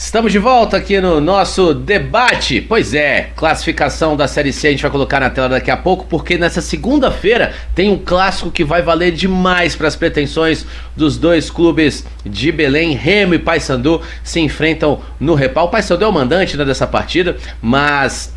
Estamos de volta aqui no nosso debate. Pois é, classificação da Série C a gente vai colocar na tela daqui a pouco, porque nessa segunda-feira tem um clássico que vai valer demais para as pretensões dos dois clubes de Belém. Remo e Paysandu se enfrentam no Repal. O Paysandu é o mandante, né, dessa partida, mas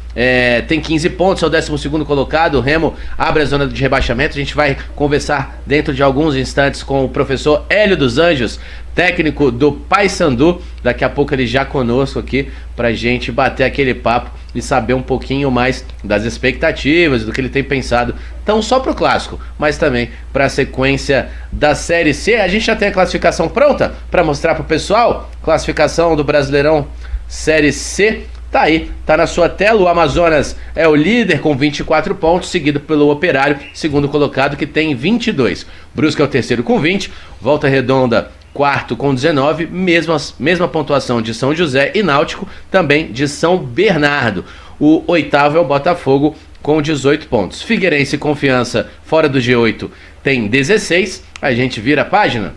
tem 15 pontos, é o 12º colocado. O Remo abre a zona de rebaixamento. A gente vai conversar dentro de alguns instantes com o professor Hélio dos Anjos, técnico do Paysandu. Daqui a pouco ele já conosco aqui pra gente bater aquele papo e saber um pouquinho mais das expectativas, do que ele tem pensado, não só pro clássico, mas também pra sequência da Série C. A gente já tem a classificação pronta pra mostrar pro pessoal. Classificação do Brasileirão Série C tá aí, tá na sua tela. O Amazonas é o líder com 24 pontos, seguido pelo Operário, segundo colocado, que tem 22. Brusque é o terceiro com 20, Volta Redonda quarto com 19, mesma pontuação de São José, e Náutico também de São Bernardo. O oitavo é o Botafogo com 18 pontos. Figueirense e Confiança fora do G8 tem 16. A gente vira a página.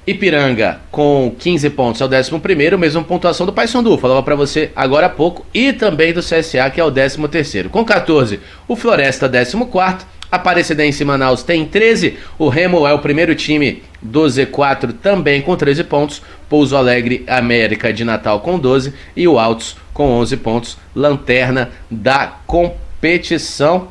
Ipiranga com 15 pontos é o 11º, mesma pontuação do Paysandu, falava para você agora há pouco, e também do CSA, que é o 13º. Com 14, o Floresta 14º, Aparecidense e Manaus tem 13, o Remo é o primeiro time do Z4 também com 13 pontos, Pouso Alegre América de Natal com 12 e o Altos com 11 pontos, lanterna da competição.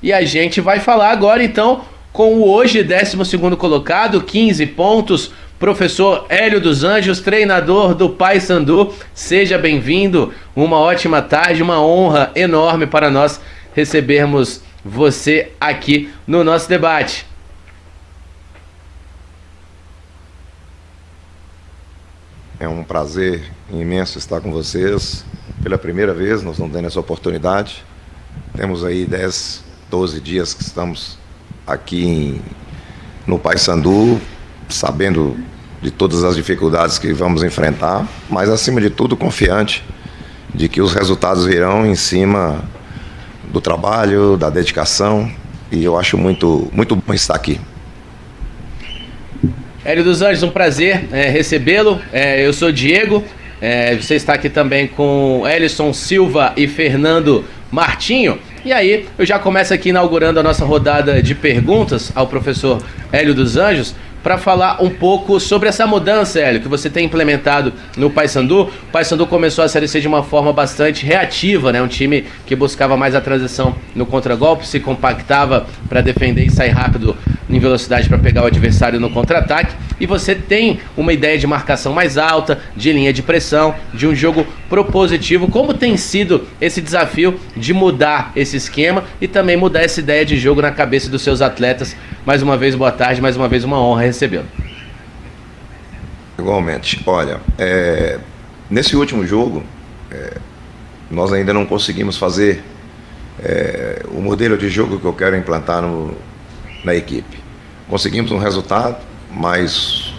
E a gente vai falar agora então com o hoje 12º colocado, 15 pontos, professor Hélio dos Anjos, treinador do Paysandu. Seja bem-vindo, uma ótima tarde, uma honra enorme para nós recebermos você aqui no nosso debate. É um prazer imenso estar com vocês. Pela primeira vez nós não temos essa oportunidade. Temos aí 10, 12 dias que estamos aqui no Paysandu, sabendo de todas as dificuldades que vamos enfrentar, mas acima de tudo confiante de que os resultados virão em cima do trabalho, da dedicação, e eu acho muito bom estar aqui. Hélio dos Anjos, um prazer recebê-lo. Eu sou Diego, você está aqui também com Elison Silva e Fernando Martinho. E aí, eu já começo aqui inaugurando a nossa rodada de perguntas ao professor Hélio dos Anjos, para falar um pouco sobre essa mudança, Hélio, que você tem implementado no Paysandu. O Paysandu começou a Série C de uma forma bastante reativa, né? Um time que buscava mais a transição no contragolpe, se compactava para defender e sair rápido em velocidade para pegar o adversário no contra-ataque. E você tem uma ideia de marcação mais alta, de linha de pressão, de um jogo propositivo. Como tem sido esse desafio de mudar esse esquema e também mudar essa ideia de jogo na cabeça dos seus atletas? Mais uma vez, boa tarde, mais uma vez uma honra recebê-lo. Igualmente. Olha, nesse último jogo, nós ainda não conseguimos fazer o modelo de jogo que eu quero implantar na equipe. Conseguimos um resultado, mas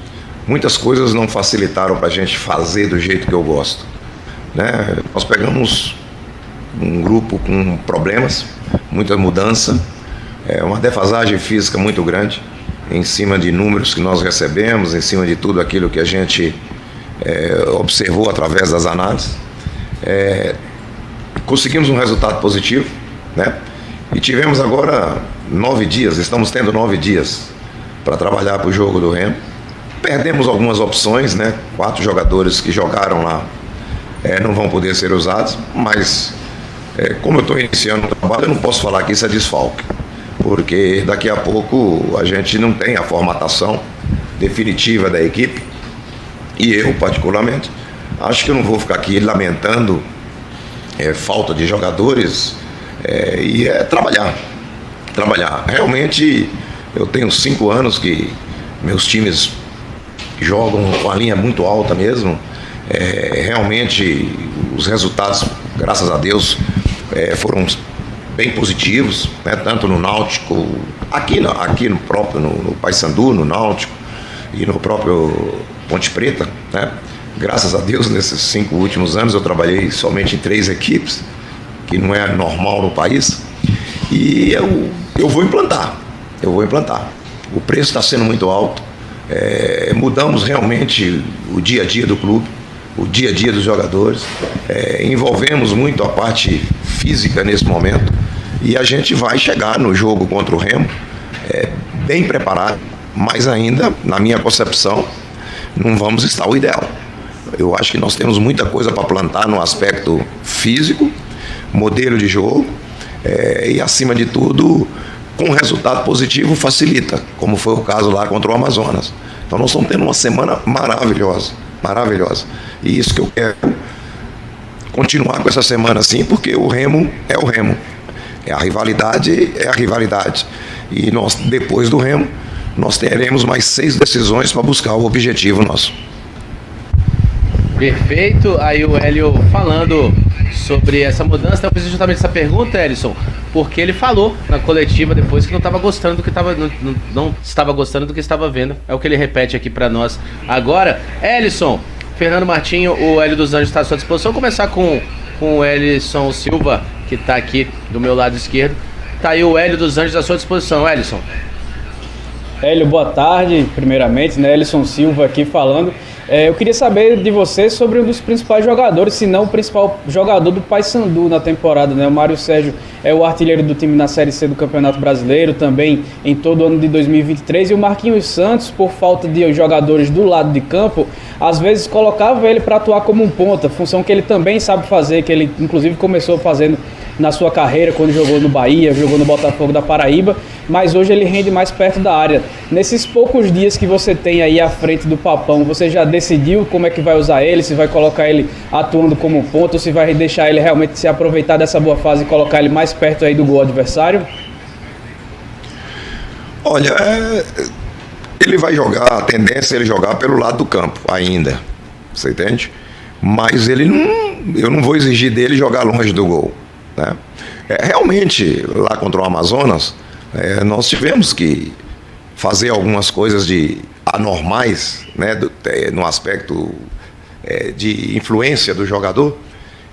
muitas coisas não facilitaram para a gente fazer do jeito que eu gosto, né? Nós pegamos um grupo com problemas, muita mudança, uma defasagem física muito grande, em cima de números que nós recebemos, em cima de tudo aquilo que a gente observou através das análises. Conseguimos um resultado positivo, né? E tivemos agora 9 dias, estamos tendo 9 dias para trabalhar para o jogo do Remo. Perdemos algumas opções, né? 4 jogadores que jogaram lá não vão poder ser usados, mas como eu estou iniciando o trabalho, eu não posso falar que isso é desfalque, porque daqui a pouco a gente não tem a formatação definitiva da equipe, e eu particularmente acho que eu não vou ficar aqui lamentando falta de jogadores, e trabalhar. Realmente eu tenho 5 anos que meus times jogam com a linha muito alta mesmo. Realmente os resultados, graças a Deus, foram bem positivos, né? Tanto no Náutico, aqui no próprio no Paysandu, no Náutico e no próprio Ponte Preta, né? Graças a Deus, nesses 5 últimos anos eu trabalhei somente em 3 equipes, que não é normal no país, e eu vou implantar. O preço está sendo muito alto. Mudamos realmente o dia a dia do clube, o dia a dia dos jogadores. Envolvemos muito a parte física nesse momento. E a gente vai chegar no jogo contra o Remo bem preparado, mas ainda, na minha concepção, não vamos estar o ideal. Eu acho que nós temos muita coisa para plantar no aspecto físico, modelo de jogo, e acima de tudo, com resultado positivo facilita, como foi o caso lá contra o Amazonas. Então nós estamos tendo uma semana maravilhosa, maravilhosa. E isso que eu quero continuar com essa semana assim, porque o Remo é o Remo. A rivalidade é a rivalidade. E nós, depois do Remo, nós teremos mais 6 decisões para buscar o objetivo nosso. Perfeito. Aí o Hélio falando sobre essa mudança. Eu fiz justamente essa pergunta, Elison, porque ele falou na coletiva depois que não estava gostando do que não estava gostando do que estava vendo. É o que ele repete aqui para nós agora. Elison, Fernando Martinho, o Hélio dos Anjos está à sua disposição. Vou começar com o Elison Silva, que está aqui do meu lado esquerdo. Tá aí o Hélio dos Anjos à sua disposição, Elison. Hélio, boa tarde, primeiramente, né? Elison Silva aqui falando. Eu queria saber de você sobre um dos principais jogadores, se não o principal jogador do Paysandu na temporada, né? O Mário Sérgio é o artilheiro do time na Série C do Campeonato Brasileiro, também em todo o ano de 2023. E o Marquinhos Santos, por falta de jogadores do lado de campo, às vezes colocava ele para atuar como um ponta, função que ele também sabe fazer, que ele inclusive começou fazendo na sua carreira, quando jogou no Bahia, jogou no Botafogo da Paraíba, mas hoje ele rende mais perto da área. Nesses poucos dias que você tem aí à frente do Papão, você já decidiu como é que vai usar ele, se vai colocar ele atuando como ponta, ou se vai deixar ele realmente se aproveitar dessa boa fase e colocar ele mais perto aí do gol adversário? Olha, ele vai jogar, a tendência é ele jogar pelo lado do campo ainda, você entende? Mas eu não vou exigir dele jogar longe do gol, né? Realmente, lá contra o Amazonas, nós tivemos que fazer algumas coisas anormais, né, no aspecto de influência do jogador,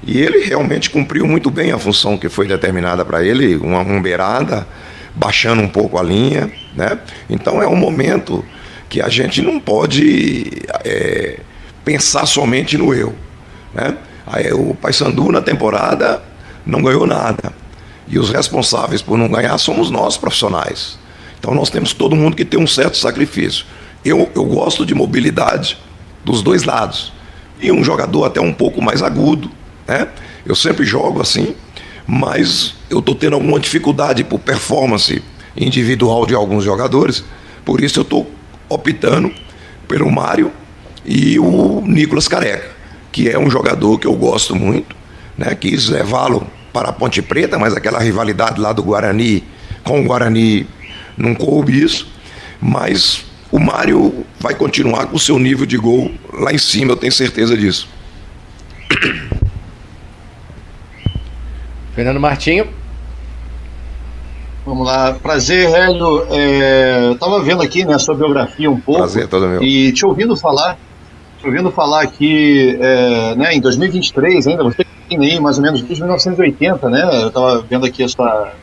e ele realmente cumpriu muito bem a função que foi determinada para ele, uma beirada, baixando um pouco a linha, né? Então é um momento que a gente não pode pensar somente no eu, né? O Paysandu na temporada não ganhou nada, e os responsáveis por não ganhar somos nós, profissionais. Então nós temos todo mundo que ter um certo sacrifício. Eu gosto de mobilidade dos dois lados, e um jogador até um pouco mais agudo, né? Eu sempre jogo assim, mas eu estou tendo alguma dificuldade por performance individual de alguns jogadores, por isso eu estou optando pelo Mário e o Nicolas Careca, que é um jogador que eu gosto muito, né? Quis levá-lo para a Ponte Preta, mas aquela rivalidade lá do Guarani com o Guarani não coube isso, mas o Mário vai continuar com o seu nível de gol lá em cima, eu tenho certeza disso. Fernando Martinho. Vamos lá, prazer, Hélio. Eu estava vendo aqui, né, a sua biografia um pouco. Prazer todo meu. E te ouvindo falar que né, em 2023 ainda, você tem aí mais ou menos desde 1980, né? Eu estava vendo aqui a sua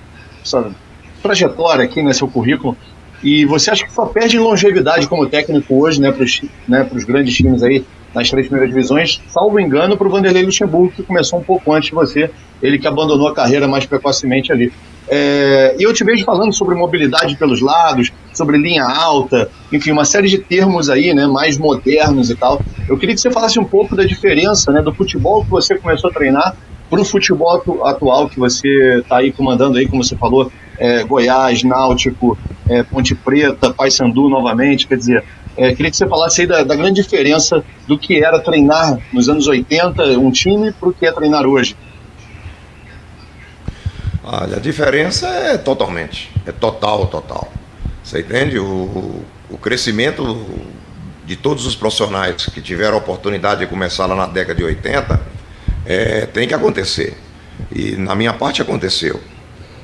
trajetória aqui, né, seu currículo. E você acha que só perde em longevidade como técnico hoje, né, para os grandes times aí nas 3 primeiras divisões, salvo engano, para o Vanderlei Luxemburgo, que começou um pouco antes de você, ele que abandonou a carreira mais precocemente ali. E eu te vejo falando sobre mobilidade pelos lados, sobre linha alta, enfim, uma série de termos aí, né, mais modernos e tal. Eu queria que você falasse um pouco da diferença, né, do futebol que você começou a treinar para o futebol atual que você está aí comandando aí, como você falou, Goiás, Náutico, Ponte Preta, Paysandu novamente, quer dizer, queria que você falasse aí da grande diferença do que era treinar nos anos 80 um time para o que é treinar hoje. Olha, a diferença é total. Você entende? O crescimento de todos os profissionais que tiveram a oportunidade de começar lá na década de 80 tem que acontecer. E na minha parte aconteceu.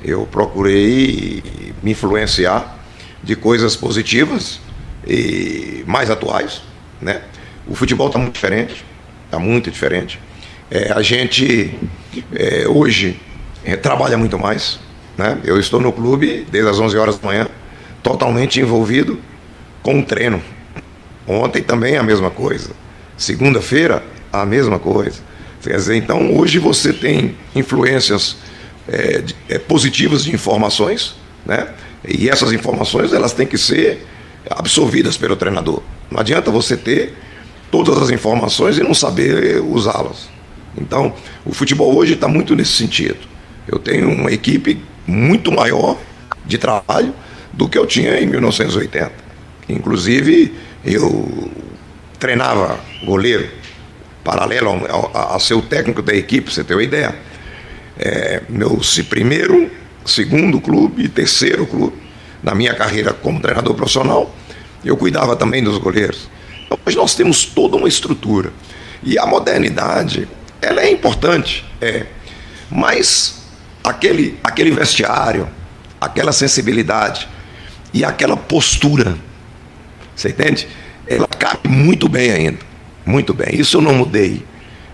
Eu procurei me influenciar de coisas positivas e mais atuais, né? O futebol está muito diferente. A gente hoje trabalha muito mais, né? Eu estou no clube desde as 11 horas da manhã, totalmente envolvido com o treino. Ontem também a mesma coisa. Segunda-feira, a mesma coisa. Quer dizer, então hoje você tem influências positivas de informações, né? E essas informações elas têm que ser absorvidas pelo treinador. Não adianta você ter todas as informações e não saber usá-las. Então, o futebol hoje está muito nesse sentido. Eu tenho uma equipe muito maior de trabalho do que eu tinha em 1980. Inclusive, eu treinava goleiro paralelo a ser o técnico da equipe, pra você ter uma ideia. Meu primeiro, segundo clube e terceiro clube, na minha carreira como treinador profissional, eu cuidava também dos goleiros. Então, hoje nós temos toda uma estrutura. E a modernidade, ela é importante, mas aquele vestiário, aquela sensibilidade e aquela postura, você entende? Ela cabe muito bem ainda, muito bem. Isso eu não mudei.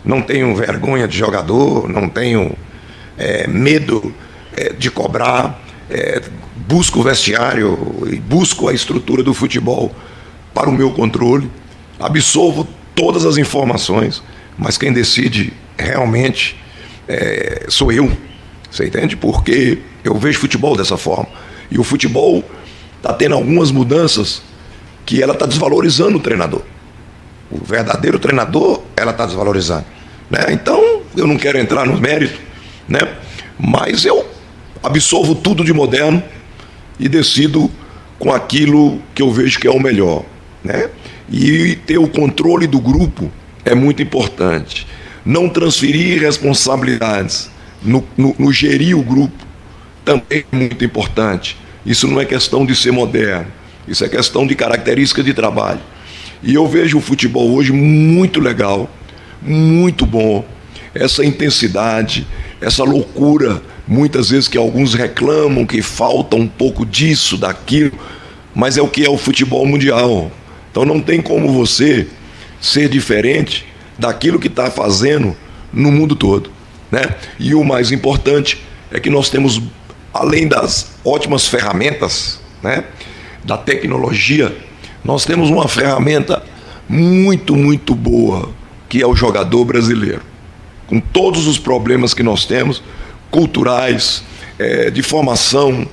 Não tenho vergonha de jogador, não tenho medo de cobrar, busco o vestiário e busco a estrutura do futebol para o meu controle, absorvo todas as informações, mas quem decide realmente sou eu, você entende? Porque eu vejo futebol dessa forma, e o futebol está tendo algumas mudanças que ela está desvalorizando o treinador. O verdadeiro treinador, ela está desvalorizando, né? Então, eu não quero entrar no mérito, né? Mas eu absorvo tudo de moderno e decido com aquilo que eu vejo que é o melhor, né? E ter o controle do grupo é muito importante. Não transferir responsabilidades no gerir o grupo também é muito importante. Isso não é questão de ser moderno, isso é questão de característica de trabalho. E eu vejo o futebol hoje muito legal, muito bom. Essa intensidade, essa loucura, muitas vezes que alguns reclamam que falta um pouco disso, daquilo, mas é o que é o futebol mundial. Então não tem como você ser diferente daquilo que está fazendo no mundo todo, né? E o mais importante é que nós temos, além das ótimas ferramentas, né, da tecnologia, nós temos uma ferramenta muito, muito boa, que é o jogador brasileiro. Com todos os problemas que nós temos, culturais, de formação,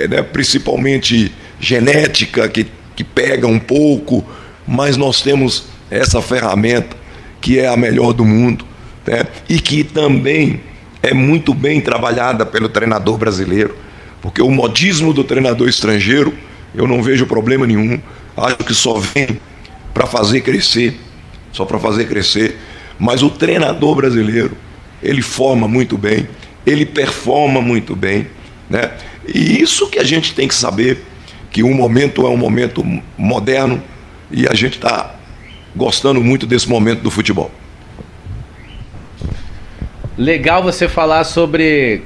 né, principalmente genética, que pega um pouco, mas nós temos essa ferramenta que é a melhor do mundo, né, e que também é muito bem trabalhada pelo treinador brasileiro, porque o modismo do treinador estrangeiro, eu não vejo problema nenhum, acho que só vem para fazer crescer, só para fazer crescer, mas o treinador brasileiro, ele forma muito bem, ele performa muito bem, né? E isso que a gente tem que saber, que o momento é um momento moderno e a gente está gostando muito desse momento do futebol. Legal você falar sobre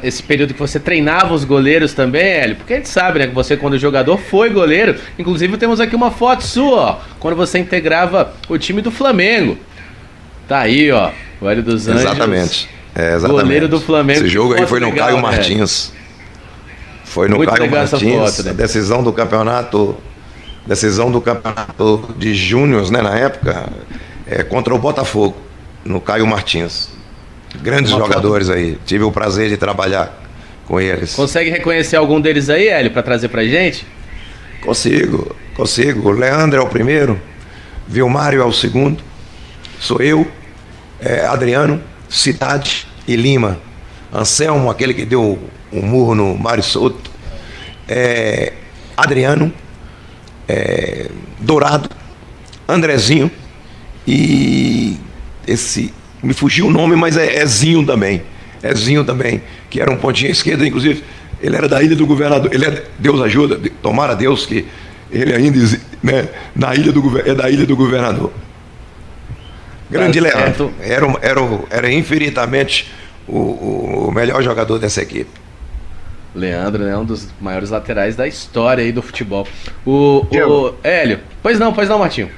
esse período que você treinava os goleiros também, Hélio, porque a gente sabe, né, que você quando jogador foi goleiro. Inclusive temos aqui uma foto sua, ó, quando você integrava o time do Flamengo. Tá aí, ó, o Hélio dos Anjos. Exatamente. Goleiro do Flamengo. Esse jogo aí foi no Caio Martins. Foi no Caio Martins, foto, né? Decisão do campeonato de júniors, né, na época, contra o Botafogo, no Caio Martins. Grandes jogadores aí, tive o prazer de trabalhar com eles. Consegue reconhecer algum deles aí, Hélio, para trazer pra gente? Consigo. O Leandro é o primeiro, Vilmário é o segundo, sou eu, Adriano, Cidade e Lima. Anselmo, aquele que deu um murro no Mário Souto, Adriano, Dourado, Andrezinho e esse, me fugiu o nome, mas é Zinho também, que era um pontinha esquerda, inclusive ele era da Ilha do Governador, Deus ajuda, tomara Deus que ele ainda, né, da Ilha do Governador. Grande Leandro, era infinitamente o melhor jogador dessa equipe. Leandro, né, um dos maiores laterais da história aí do futebol. O Hélio, pois não, Martinho.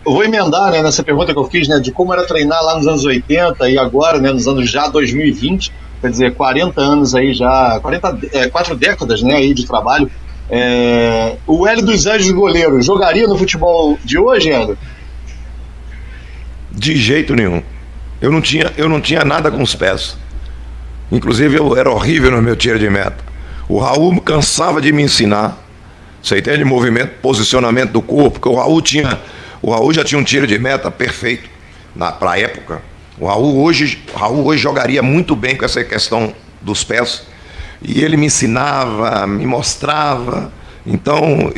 eu vou emendar, né, nessa pergunta que eu fiz, né, de como era treinar lá nos anos 80 e agora, né, nos anos já 2020, quer dizer, 40 anos aí já, 4 décadas, né, aí de trabalho. O Hélio dos Anjos, goleiro, jogaria no futebol de hoje, Hélio? De jeito nenhum. Eu não tinha nada com os pés. Inclusive eu era horrível no meu tiro de meta. O Raul cansava de me ensinar. Você entende? Movimento, posicionamento do corpo, porque o Raul já tinha um tiro de meta perfeito para a época. O Raul hoje jogaria muito bem com essa questão dos pés. E ele me ensinava, me mostrava. Então,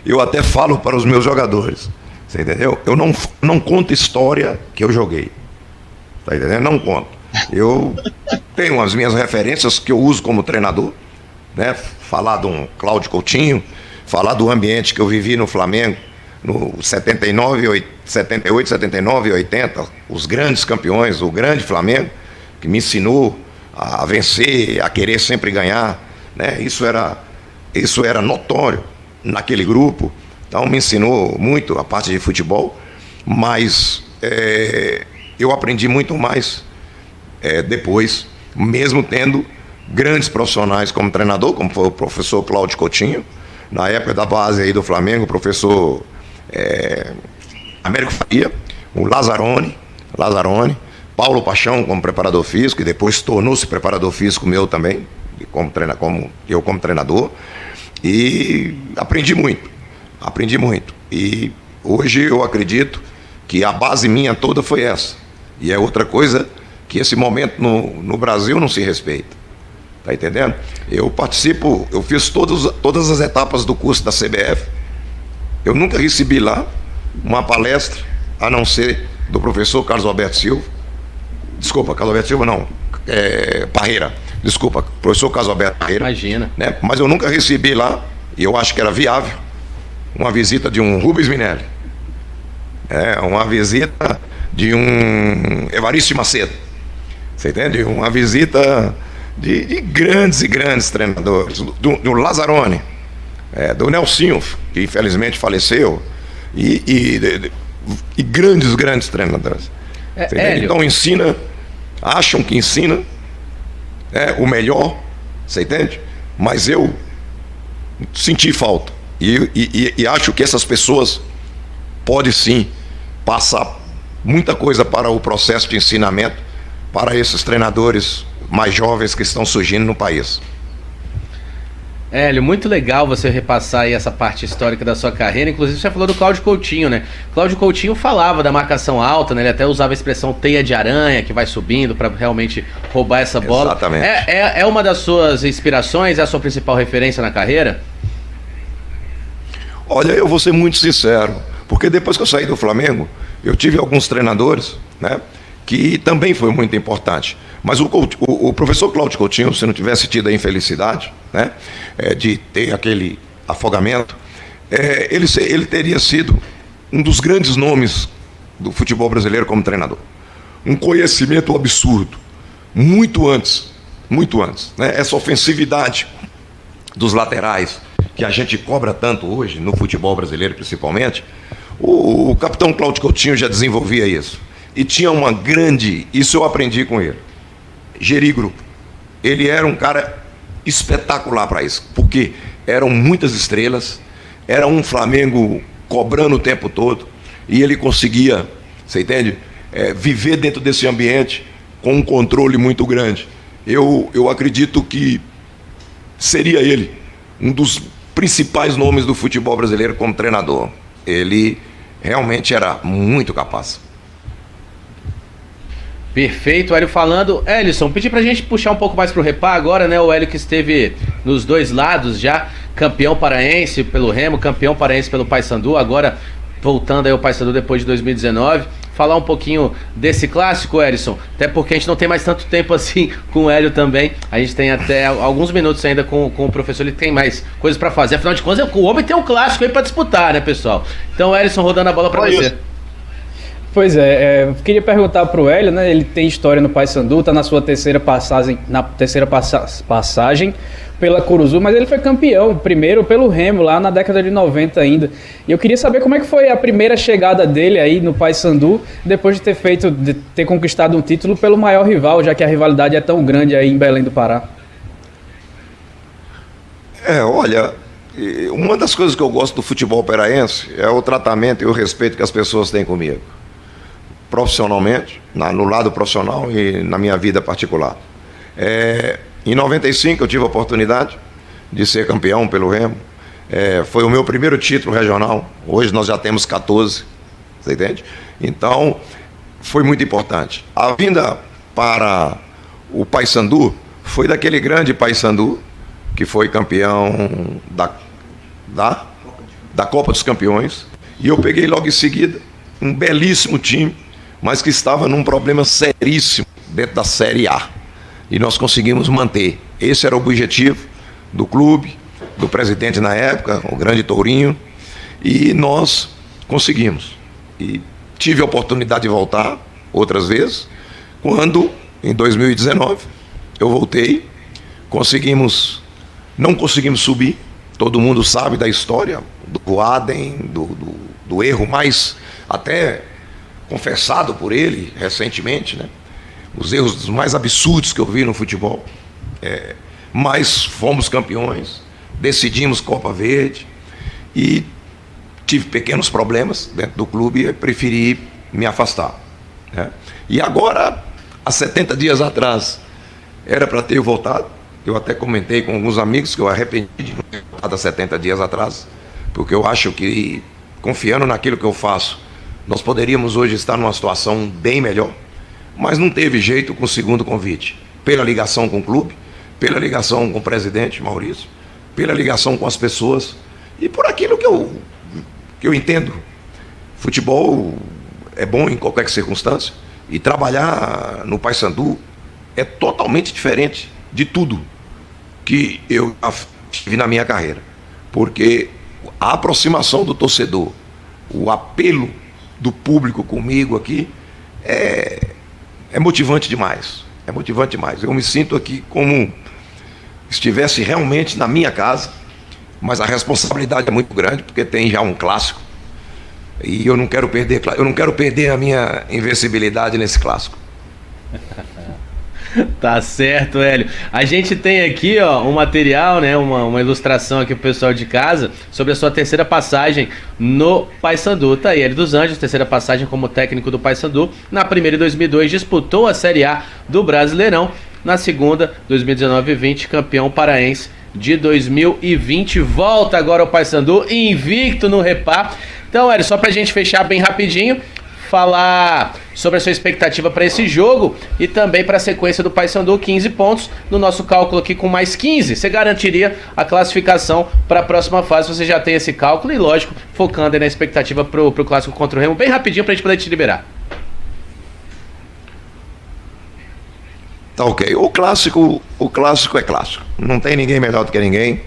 eu até falo para os meus jogadores. Você entendeu? Eu não conto história que eu joguei. Tá entendendo? Não conto. Eu tenho as minhas referências que eu uso como treinador, né? Falar de um Cláudio Coutinho, falar do ambiente que eu vivi no Flamengo, no 78, 79 e 80, os grandes campeões, o grande Flamengo, que me ensinou a vencer, a querer sempre ganhar, né? Isso era notório naquele grupo. Então me ensinou muito a parte de futebol, mas eu aprendi muito mais depois, mesmo tendo grandes profissionais como treinador, como foi o professor Cláudio Coutinho, na época da base aí do Flamengo, o professor Américo Faria, o Lazzaroni, Paulo Paixão como preparador físico, e depois tornou-se preparador físico meu também, como treinador, e aprendi muito. E hoje eu acredito que a base minha toda foi essa. E é outra coisa que esse momento no Brasil não se respeita. Tá entendendo? Eu fiz todas as etapas do curso da CBF. Eu nunca recebi lá uma palestra, a não ser do professor Carlos Alberto Silva. Desculpa, Carlos Alberto Silva não. Parreira. Desculpa, professor Carlos Alberto Parreira. Imagina. Né? Mas eu nunca recebi lá, e eu acho que era viável, uma visita de um Rubens Minelli. Uma visita de um Evaristo Macedo. Você entende? Uma visita de grandes e grandes treinadores. Do Lazzaroni, do Nelsinho, que infelizmente faleceu, e grandes treinadores. Então acham que ensina o melhor, você entende? Mas eu senti falta. E acho que essas pessoas podem sim passar muita coisa para o processo de ensinamento para esses treinadores mais jovens que estão surgindo no país. Hélio, muito legal você repassar aí essa parte histórica da sua carreira. Inclusive você falou do Cláudio Coutinho, né? Cláudio Coutinho falava da marcação alta, né? Ele até usava a expressão teia de aranha, que vai subindo para realmente roubar essa bola. Exatamente. É uma das suas inspirações, é a sua principal referência na carreira? Olha, eu vou ser muito sincero, porque depois que eu saí do Flamengo, eu tive alguns treinadores, né, que também foi muito importante. Mas o professor Cláudio Coutinho, se não tivesse tido a infelicidade, né, de ter aquele afogamento, ele teria sido um dos grandes nomes do futebol brasileiro como treinador. Um conhecimento absurdo, muito antes, né, essa ofensividade dos laterais, que a gente cobra tanto hoje, no futebol brasileiro principalmente, o capitão Cláudio Coutinho já desenvolvia isso. E tinha uma grande, isso eu aprendi com ele, gerir grupo. Ele era um cara espetacular para isso, porque eram muitas estrelas, era um Flamengo cobrando o tempo todo, e ele conseguia, você entende, viver dentro desse ambiente com um controle muito grande. Eu acredito que seria ele um dos principais nomes do futebol brasileiro como treinador. Ele realmente era muito capaz. Perfeito, Hélio falando. Hélison, pedi pra gente puxar um pouco mais pro Repá agora, né? O Hélio que esteve nos dois lados já, campeão paraense pelo Remo, campeão paraense pelo Paysandu, agora voltando aí ao Paysandu depois de 2019. Falar um pouquinho desse clássico, Hélison, até porque a gente não tem mais tanto tempo assim com o Hélio também. A gente tem até alguns minutos ainda com o professor, ele tem mais coisas pra fazer. Afinal de contas, o homem tem um clássico aí pra disputar, né, pessoal? Então, Hélison, rodando a bola pra você. Pois eu queria perguntar pro Hélio, né? Ele tem história no Paysandu, tá na sua terceira passagem pela Curuzu, mas ele foi campeão, primeiro pelo Remo, lá na década de 90 ainda. E eu queria saber como é que foi a primeira chegada dele aí no Paysandu, depois de ter conquistado um título pelo maior rival, já que a rivalidade é tão grande aí em Belém do Pará. Olha, uma das coisas que eu gosto do futebol paraense é o tratamento e o respeito que as pessoas têm comigo. Profissionalmente, no lado profissional e na minha vida particular. Em 95 eu tive a oportunidade de ser campeão pelo Remo. Foi o meu primeiro título regional. Hoje nós já temos 14, você entende? Então, foi muito importante. A vinda para o Paysandu foi daquele grande Paysandu que foi campeão da Copa dos Campeões. E eu peguei logo em seguida um belíssimo time, mas que estava num problema seríssimo dentro da Série A. E nós conseguimos manter. Esse era o objetivo do clube, do presidente na época, o grande Tourinho, e nós conseguimos. E tive a oportunidade de voltar outras vezes, quando, em 2019, eu voltei, não conseguimos subir, todo mundo sabe da história, do Adem, do erro mais até confessado por ele recentemente, né? Os erros mais absurdos que eu vi no futebol. Mas fomos campeões, decidimos Copa Verde e tive pequenos problemas dentro do clube e preferi me afastar, né? E agora, há 70 dias atrás, era para ter voltado. Eu até comentei com alguns amigos que eu arrependi de não ter voltado há 70 dias atrás, porque eu acho que, confiando naquilo que eu faço, nós poderíamos hoje estar numa situação bem melhor, mas não teve jeito com o segundo convite, pela ligação com o clube, pela ligação com o presidente Maurício, pela ligação com as pessoas e por aquilo que eu entendo. Futebol é bom em qualquer circunstância e trabalhar no Paysandu é totalmente diferente de tudo que eu tive na minha carreira, porque a aproximação do torcedor, o apelo do público comigo aqui é motivante demais. É motivante demais. Eu me sinto aqui como estivesse realmente na minha casa, mas a responsabilidade é muito grande, porque tem já um clássico. E eu não quero perder a minha invencibilidade nesse clássico. Tá certo, Hélio. A gente tem aqui, um material, né, uma ilustração aqui pro pessoal de casa sobre a sua terceira passagem no Paysandu. Tá aí, Hélio dos Anjos, terceira passagem como técnico do Paysandu. Na primeira, em 2002, disputou a Série A do Brasileirão. Na segunda, 2019 e 20, campeão paraense de 2020. Volta agora ao Paysandu, invicto no Repá. Então, Hélio, só pra gente fechar bem rapidinho, falar sobre a sua expectativa para esse jogo e também para a sequência do Paysandu, 15 pontos, no nosso cálculo aqui com mais 15, você garantiria a classificação para a próxima fase, você já tem esse cálculo e lógico, focando aí na expectativa pro clássico contra o Remo, bem rapidinho para a gente poder te liberar. Tá ok, o clássico é clássico, não tem ninguém melhor do que ninguém,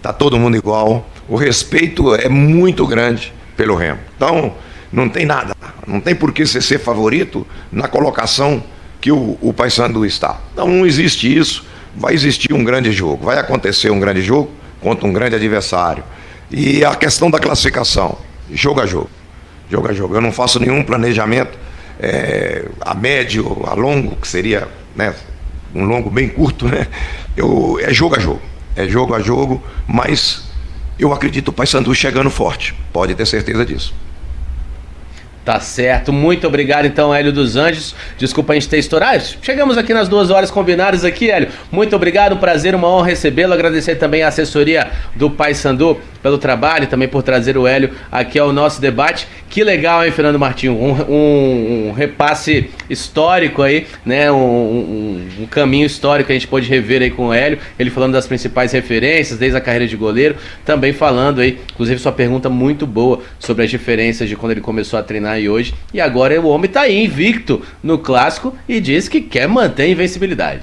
tá todo mundo igual, o respeito é muito grande pelo Remo, então não tem nada, não tem por que você ser favorito na colocação que o Paysandu está. Então não existe isso, vai existir um grande jogo, vai acontecer um grande jogo contra um grande adversário. E a questão da classificação, jogo a jogo, jogo a jogo. Eu não faço nenhum planejamento a médio, a longo, que seria, né, um longo bem curto, né? É jogo a jogo, mas eu acredito o Paysandu chegando forte, pode ter certeza disso. Tá certo, muito obrigado então, Hélio dos Anjos. Desculpa a gente ter estourado. Chegamos aqui nas 2 horas combinadas aqui, Hélio. Muito obrigado, um prazer, uma honra recebê-lo. Agradecer também a assessoria do Paysandu pelo trabalho, também por trazer o Hélio aqui ao nosso debate. Que legal, hein, Fernando Martinho? Um repasse histórico aí, né? Um caminho histórico que a gente pôde rever aí com o Hélio. Ele falando das principais referências, desde a carreira de goleiro. Também falando aí, inclusive sua pergunta muito boa sobre as diferenças de quando ele começou a treinar e hoje. E agora o homem tá aí, invicto no clássico e diz que quer manter a invencibilidade.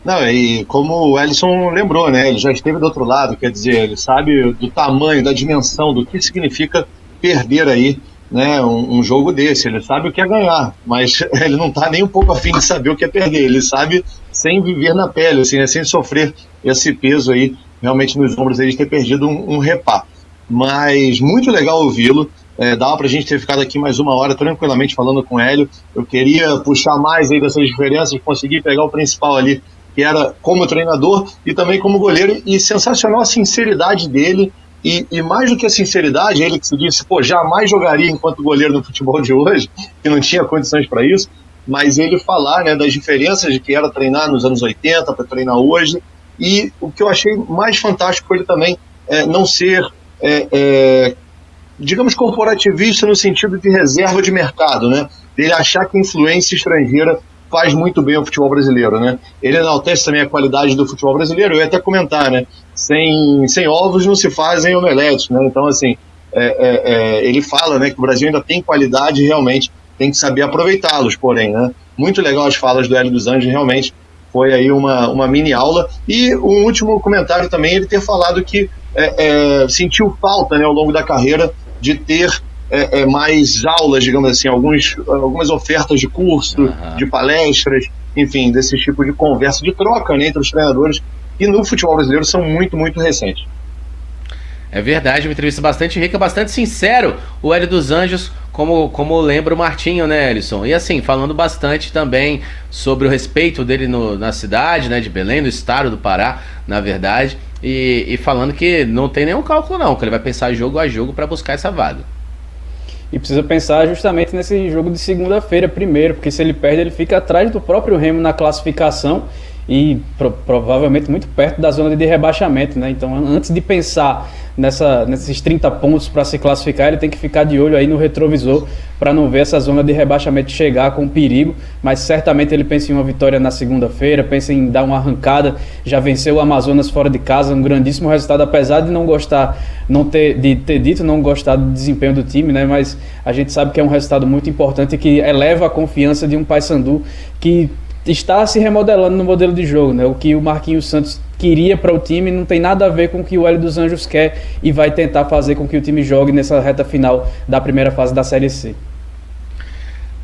Não, e como o Ellison lembrou, né? Ele já esteve do outro lado, quer dizer, ele sabe do tamanho, da dimensão, do que significa perder aí né, um jogo desse. Ele sabe o que é ganhar, mas ele não está nem um pouco afim de saber o que é perder. Ele sabe sem viver na pele, assim, né, sem sofrer esse peso aí, realmente nos ombros de ter perdido um repá. Mas muito legal ouvi-lo. Dava pra gente ter ficado aqui mais uma hora tranquilamente falando com o Hélio. Eu queria puxar mais aí dessas diferenças, conseguir pegar o principal ali, que era como treinador e também como goleiro, e sensacional a sinceridade dele. E mais do que a sinceridade, ele que se disse, jamais jogaria enquanto goleiro no futebol de hoje, que não tinha condições para isso, mas ele falar, né, das diferenças de que era treinar nos anos 80 para treinar hoje. E o que eu achei mais fantástico foi ele também não ser, digamos, corporativista no sentido de reserva de mercado, né? Ele achar que a influência estrangeira faz muito bem ao futebol brasileiro, né? Ele enaltece também a qualidade do futebol brasileiro. Eu ia até comentar, né? Sem ovos não se fazem omeletes, né? Então, assim, ele fala, né, que o Brasil ainda tem qualidade e realmente tem que saber aproveitá-los, porém, né? Muito legal as falas do Hélio dos Anjos, realmente foi aí uma mini aula. E um último comentário também, ele ter falado que sentiu falta, né, ao longo da carreira de ter mais aulas, digamos assim, algumas ofertas de curso, de palestras, enfim, desse tipo de conversa, de troca, né, entre os treinadores, que no futebol brasileiro são muito, muito recentes. É verdade, uma entrevista bastante rica, bastante sincero, o Hélio dos Anjos, como lembra o Martinho, né, Ellison? E assim, falando bastante também sobre o respeito dele na cidade, né, de Belém, no estado do Pará, na verdade, e falando que não tem nenhum cálculo não, que ele vai pensar jogo a jogo para buscar essa vaga. E precisa pensar justamente nesse jogo de segunda-feira primeiro, porque se ele perde, ele fica atrás do próprio Remo na classificação e provavelmente muito perto da zona de rebaixamento, né? Então, antes de pensar nesses 30 pontos para se classificar, ele tem que ficar de olho aí no retrovisor para não ver essa zona de rebaixamento chegar com perigo, mas certamente ele pensa em uma vitória na segunda-feira, pensa em dar uma arrancada, já venceu o Amazonas fora de casa, um grandíssimo resultado, apesar de não gostar, de ter dito não gostar do desempenho do time, né? Mas a gente sabe que é um resultado muito importante que eleva a confiança de um Paysandu que está se remodelando no modelo de jogo, né? O que o Marquinhos Santos queria para o time não tem nada a ver com o que o Hélio dos Anjos quer e vai tentar fazer com que o time jogue nessa reta final da primeira fase da Série C.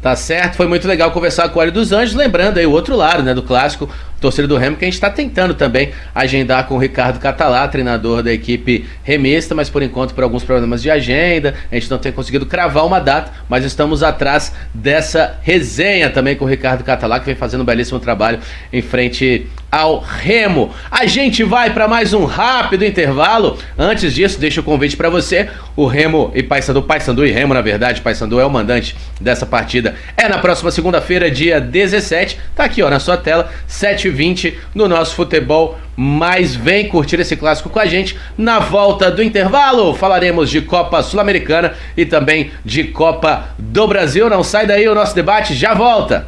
Tá certo, foi muito legal conversar com o Hélio dos Anjos, lembrando aí o outro lado, né, do clássico, torcedor do Remo, que a gente está tentando também agendar com o Ricardo Catalá, treinador da equipe remista, mas por enquanto por alguns problemas de agenda, a gente não tem conseguido cravar uma data, mas estamos atrás dessa resenha também com o Ricardo Catalá, que vem fazendo um belíssimo trabalho em frente ao Remo. A gente vai para mais um rápido intervalo. Antes disso, deixa o convite para você, o Remo e Paysandu, Paysandu e Remo, na verdade, Paysandu é o mandante dessa partida. É na próxima segunda-feira, dia 17, tá aqui ó na sua tela, 7h20 no nosso futebol. Mas vem curtir esse clássico com a gente. Na volta do intervalo falaremos de Copa Sul-Americana e também de Copa do Brasil. Não sai daí, o nosso debate já volta.